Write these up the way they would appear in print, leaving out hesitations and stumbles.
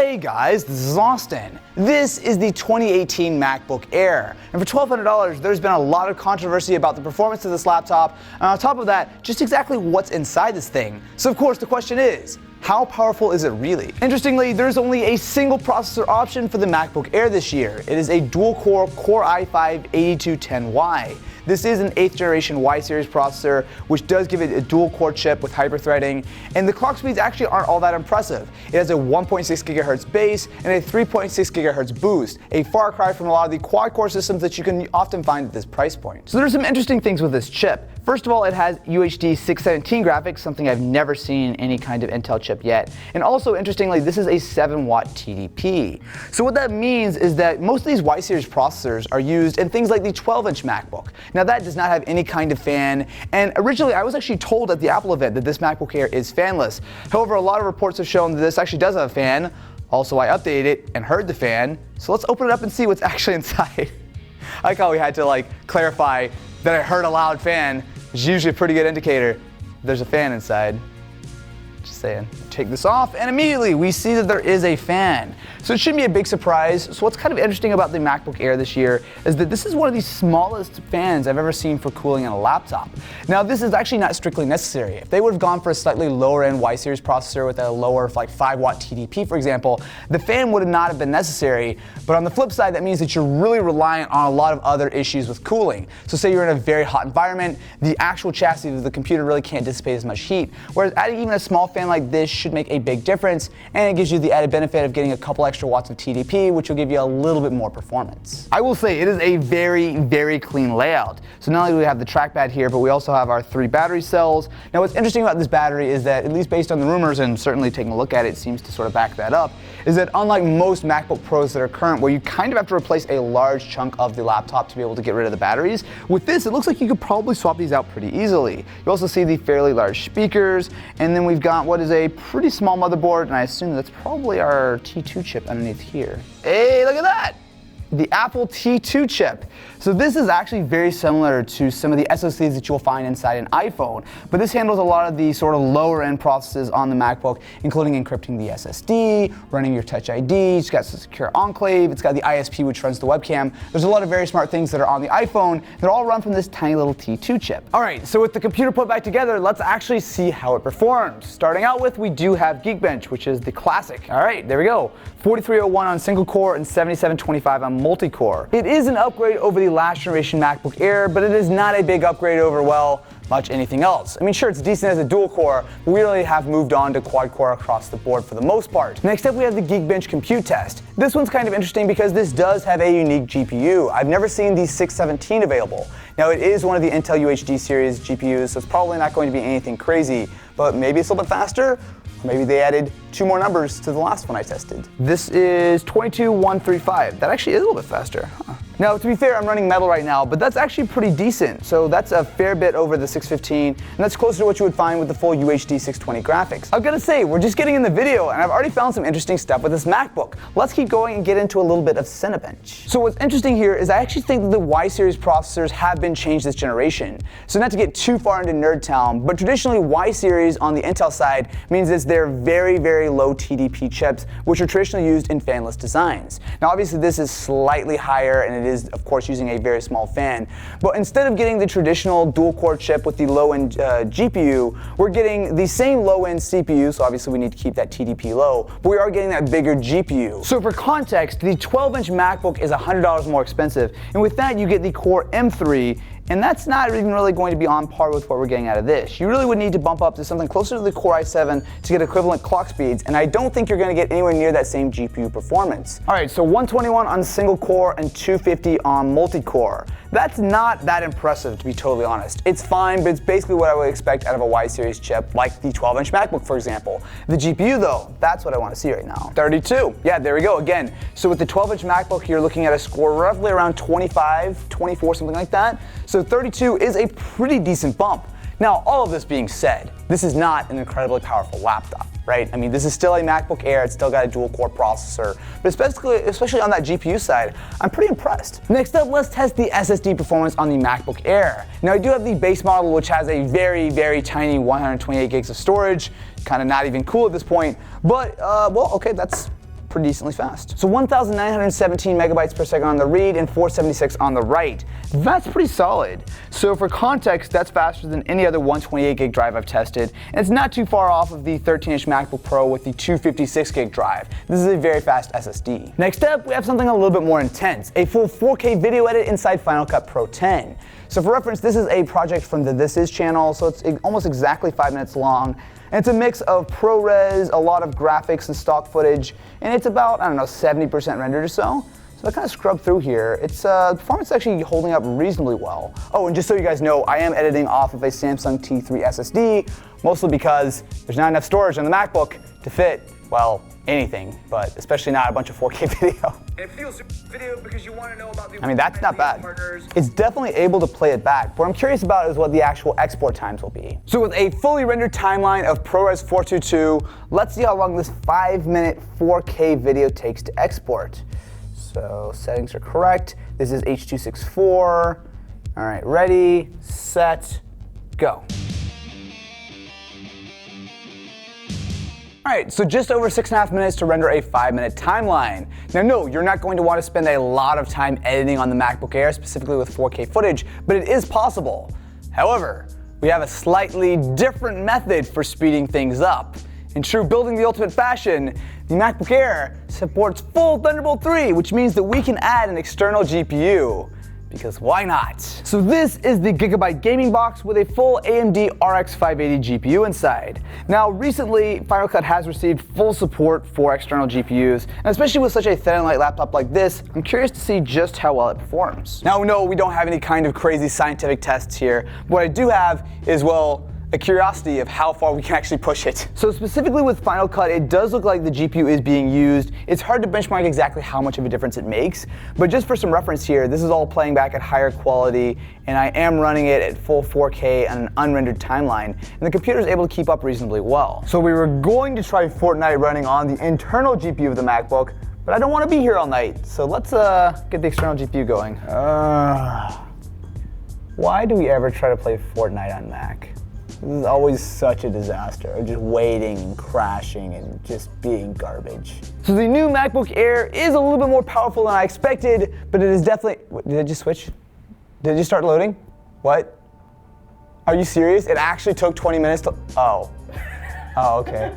Hey guys, this is Austin. This is the 2018 MacBook Air. And for $1,200, there's been a lot of controversy about the performance of this laptop, and on top of that, just exactly what's inside this thing. So of course the question is, how powerful is it really? Interestingly, there's only a single processor option for the MacBook Air this year. It is a dual-core Core i5-8210Y. This is an 8th generation Y series processor, which does give it a dual-core chip with hyper-threading, and the clock speeds actually aren't all that impressive. It has a 1.6 GHz base and a 3.6 GHz boost, a far cry from a lot of the quad-core systems that you can often find at this price point. So there's some interesting things with this chip. First of all, it has UHD 617 graphics, something I've never seen in any kind of Intel chip yet. And also, interestingly, this is a 7-watt TDP. So what that means is that most of these Y series processors are used in things like the 12-inch MacBook. Now that does not have any kind of fan, and originally I was actually told at the Apple event that this MacBook Air is fanless. However, a lot of reports have shown that this actually does have a fan. Also, I updated it and heard the fan. So let's open it up and see what's actually inside. I like how we had to clarify that I heard a loud fan, which is usually a pretty good indicator there's a fan inside. Just saying. Take this off, and immediately we see that there is a fan. So it shouldn't be a big surprise. So what's kind of interesting about the MacBook Air this year is that this is one of the smallest fans I've ever seen for cooling on a laptop. Now this is actually not strictly necessary. If they would have gone for a slightly lower end Y series processor with a lower 5-watt TDP, for example, the fan would not have been necessary. But on the flip side, that means that you're really reliant on a lot of other issues with cooling. So say you're in a very hot environment, the actual chassis of the computer really can't dissipate as much heat, whereas adding even a small fan like this should make a big difference, and it gives you the added benefit of getting a couple extra watts of TDP, which will give you a little bit more performance. I will say it is a very, very clean layout. So not only do we have the trackpad here, but we also have our 3 battery cells. Now what's interesting about this battery is that, at least based on the rumors, and certainly taking a look at it seems to sort of back that up, is that unlike most MacBook Pros that are current, where you kind of have to replace a large chunk of the laptop to be able to get rid of the batteries, with this it looks like you could probably swap these out pretty easily. You also see the fairly large speakers, and then we've got what is a pretty small motherboard, and I assume that's probably our T2 chip underneath here. Hey, look at that! The Apple T2 chip. So this is actually very similar to some of the SoCs that you'll find inside an iPhone, but this handles a lot of the sort of lower end processes on the MacBook, including encrypting the SSD, running your Touch ID, it's got secure enclave, it's got the ISP which runs the webcam. There's a lot of very smart things that are on the iPhone that all run from this tiny little T2 chip. Alright, so with the computer put back together, let's actually see how it performs. Starting out with, we do have Geekbench, which is the classic. Alright, there we go. 4301 on single core and 7725 on multi-core. It is an upgrade over the last generation MacBook Air, but it is not a big upgrade over, well, much anything else. I mean, sure, it's decent as a dual core, but we really have moved on to quad core across the board for the most part. Next up, we have the Geekbench compute test. This one's kind of interesting because this does have a unique GPU. I've never seen the 617 available. Now, it is one of the Intel UHD series GPUs, so it's probably not going to be anything crazy, but maybe it's a little bit faster. Maybe they added 2 more numbers to the last one I tested. This is 22135. That actually is a little bit faster. Huh. Now, to be fair, I'm running Metal right now, but that's actually pretty decent. So that's a fair bit over the 615, and that's closer to what you would find with the full UHD 620 graphics. I've got to say, we're just getting in the video, and I've already found some interesting stuff with this MacBook. Let's keep going and get into a little bit of Cinebench. So what's interesting here is I actually think that the Y series processors have been changed this generation. So not to get too far into nerd town, but traditionally Y series on the Intel side means that they're very, very low TDP chips, which are traditionally used in fanless designs. Now obviously this is slightly higher, and it is of course using a very small fan, but instead of getting the traditional dual core chip with the low end GPU, we're getting the same low end CPU, so obviously we need to keep that TDP low, but we are getting that bigger GPU. So for context, the 12-inch MacBook is $100 more expensive, and with that you get the Core M3, and that's not even really going to be on par with what we're getting out of this. You really would need to bump up to something closer to the Core i7 to get equivalent clock speeds, and I don't think you're going to get anywhere near that same GPU performance. Alright, so 121 on single core and 250 on multi-core. That's not that impressive, to be totally honest. It's fine, but it's basically what I would expect out of a Y series chip, like the 12-inch MacBook, for example. The GPU, though, that's what I want to see right now. 32. Yeah, there we go again. So with the 12-inch MacBook, you're looking at a score roughly around 25, 24, something like that. So 32 is a pretty decent bump. Now, all of this being said, this is not an incredibly powerful laptop, right? I mean, this is still a MacBook Air, it's still got a dual-core processor, but especially on that GPU side, I'm pretty impressed. Next up, let's test the SSD performance on the MacBook Air. Now, I do have the base model, which has a very, very tiny 128 gigs of storage, kind of not even cool at this point, but, well, okay, that's pretty decently fast. So 1,917 megabytes per second on the read and 476 on the write. That's pretty solid. So for context, that's faster than any other 128 gig drive I've tested, and it's not too far off of the 13-inch MacBook Pro with the 256 gig drive. This is a very fast SSD. Next up, we have something a little bit more intense, a full 4K video edit inside Final Cut Pro 10. So for reference, this is a project from the This Is channel, so it's almost exactly 5 minutes long. And it's a mix of ProRes, a lot of graphics and stock footage, and it's about, I don't know, 70% rendered or so. So I kind of scrubbed through here. It's performance is actually holding up reasonably well. Oh, and just so you guys know, I am editing off of a Samsung T3 SSD, mostly because there's not enough storage on the MacBook to fit, well, anything, but especially not a bunch of 4K video. And it feels video because you want to know about the I mean, that's not bad. partners. It's definitely able to play it back. What I'm curious about is what the actual export times will be. So with a fully rendered timeline of ProRes 422, let's see how long this 5-minute 4K video takes to export. So settings are correct. This is H.264. All right, ready, set, go. All right, so just over 6.5 minutes to render a 5-minute timeline. Now, no, you're not going to want to spend a lot of time editing on the MacBook Air, specifically with 4K footage, but it is possible. However, we have a slightly different method for speeding things up. In true building the ultimate fashion, the MacBook Air supports full Thunderbolt 3, which means that we can add an external GPU. Because why not? So this is the Gigabyte gaming box with a full AMD RX 580 GPU inside. Now recently, Final Cut has received full support for external GPUs, and especially with such a thin and light laptop like this, I'm curious to see just how well it performs. Now no, we don't have any kind of crazy scientific tests here. What I do have is, well, a curiosity of how far we can actually push it. So specifically with Final Cut, it does look like the GPU is being used. It's hard to benchmark exactly how much of a difference it makes, but just for some reference here, this is all playing back at higher quality, and I am running it at full 4K on an unrendered timeline, and the computer is able to keep up reasonably well. So we were going to try Fortnite running on the internal GPU of the MacBook, but I don't want to be here all night, so let's get the external GPU going. Why do we ever try to play Fortnite on Mac? This is always such a disaster, just waiting and crashing and just being garbage. So the new MacBook Air is a little bit more powerful than I expected, but it is definitely, did it just switch? Did it just start loading? What? Are you serious? It actually took 20 minutes to, oh, okay.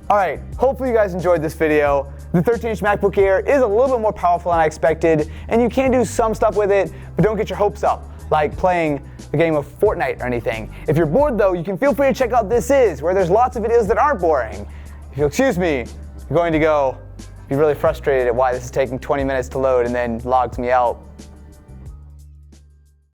All right, hopefully you guys enjoyed this video. The 13-inch MacBook Air is a little bit more powerful than I expected, and you can do some stuff with it, but don't get your hopes up, like playing a game of Fortnite or anything. If you're bored though, you can feel free to check out This Is, where there's lots of videos that aren't boring. If you'll excuse me, I'm going to go be really frustrated at why this is taking 20 minutes to load and then logs me out